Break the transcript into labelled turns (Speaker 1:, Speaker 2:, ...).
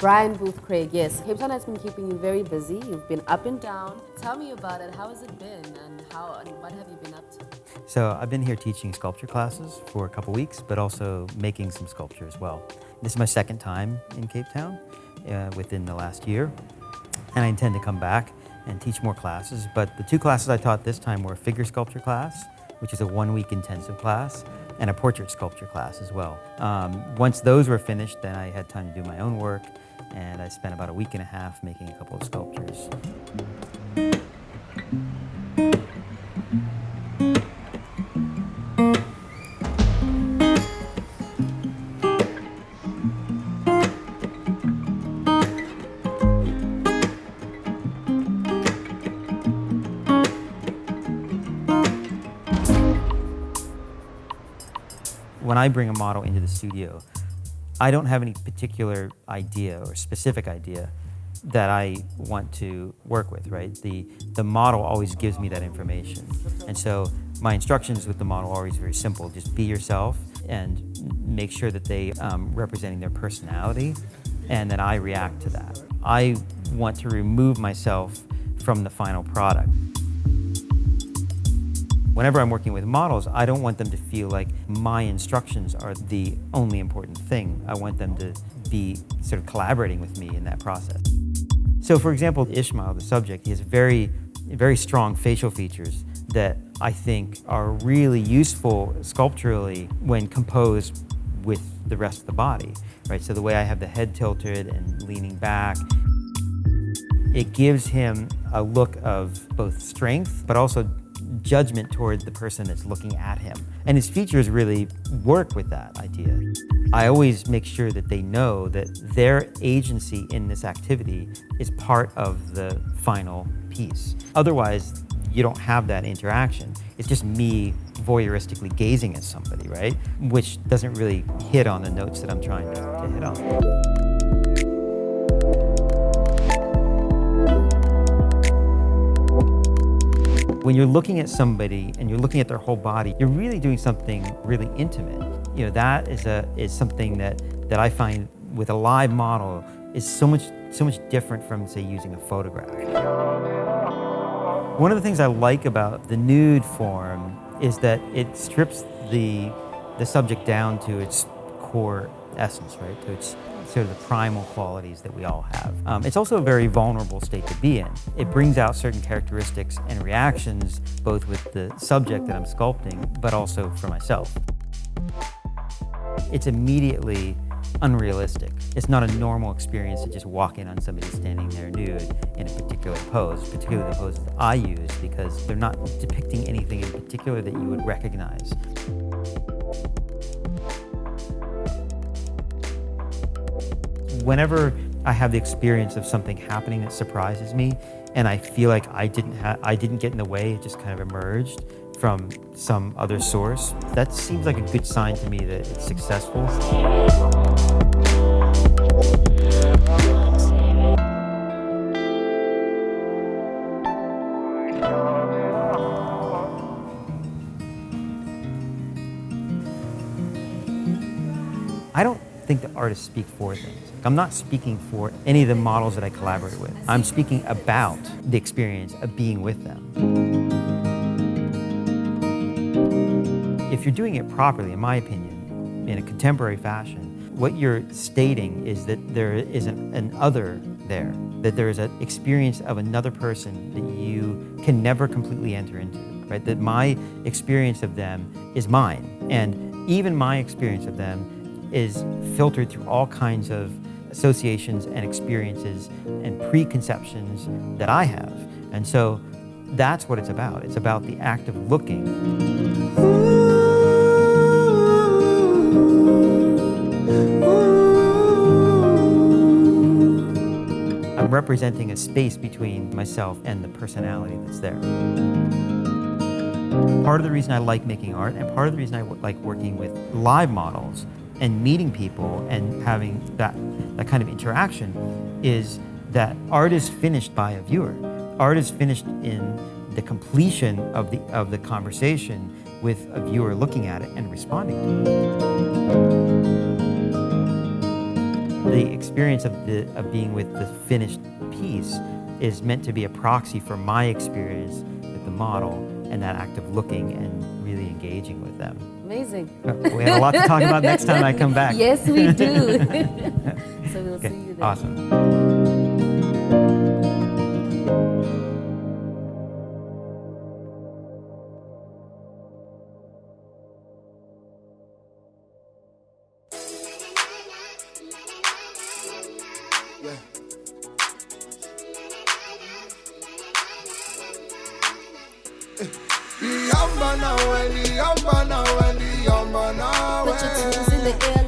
Speaker 1: Brian Booth Craig, yes. Cape Town has been keeping you very busy. You've been up and down. Tell me about it. How has it been and what have you been up to?
Speaker 2: So I've been here teaching sculpture classes for a couple weeks, but also making some sculpture as well. This is my second time in Cape Town within the last year, and I intend to come back and teach more classes. But the two classes I taught this time were a figure sculpture class, which is a 1-week intensive class, and a portrait sculpture class as well. Once those were finished, then I had time to do my own work, and I spent about a week and a half making a couple of sculptures. When I bring a model into the studio, I don't have any particular idea or specific idea that I want to work with, right? The model always gives me that information. And so my instructions with the model are always very simple. Just be yourself and make sure that they representing their personality, and then I react to that. I want to remove myself from the final product. Whenever I'm working with models, I don't want them to feel like my instructions are the only important thing. I want them to be sort of collaborating with me in that process. So for example, Ishmael, the subject, he has very, very strong facial features that I think are really useful sculpturally when composed with the rest of the body, right? So the way I have the head tilted and leaning back, it gives him a look of both strength, but also judgment toward the person that's looking at him. And his features really work with that idea. I always make sure that they know that their agency in this activity is part of the final piece. Otherwise, you don't have that interaction. It's just me voyeuristically gazing at somebody, right? Which doesn't really hit on the notes that I'm trying to hit on. When you're looking at somebody and you're looking at their whole body, you're really doing something really intimate. You know, that is something that I find with a live model is so much different from, say, using a photograph. One of the things I like about the nude form is that it strips the subject down to its core essence, right? To its sort of the primal qualities that we all have. It's also a very vulnerable state to be in. It brings out certain characteristics and reactions, both with the subject that I'm sculpting, but also for myself. It's immediately unrealistic. It's not a normal experience to just walk in on somebody standing there nude in a particular pose, particularly the poses that I use, because they're not depicting anything in particular that you would recognize. Whenever I have the experience of something happening that surprises me, and I feel like I didn't get in the way, it just kind of emerged from some other source, that seems like a good sign to me that it's successful. I don't think that artists speak for things. I'm not speaking for any of the models that I collaborate with. I'm speaking about the experience of being with them. If you're doing it properly, in my opinion, in a contemporary fashion, what you're stating is that there is an other there, that there is an experience of another person that you can never completely enter into, right? That my experience of them is mine, and even my experience of them is filtered through all kinds of associations and experiences and preconceptions that I have. And so that's what it's about. It's about the act of looking. I'm representing a space between myself and the personality that's there. Part of the reason I like making art, and part of the reason I like working with live models and meeting people and having that kind of interaction, is that art is finished by a viewer. Art is finished in the completion of the conversation with a viewer looking at it and responding to it. The experience of being with the finished piece is meant to be a proxy for my experience with the model and that act of looking and really engaging with them.
Speaker 1: Amazing.
Speaker 2: We have a lot to talk about next time I come back.
Speaker 1: Yes, we do. So we'll see you there.
Speaker 2: Awesome.
Speaker 1: Put your tools in the air.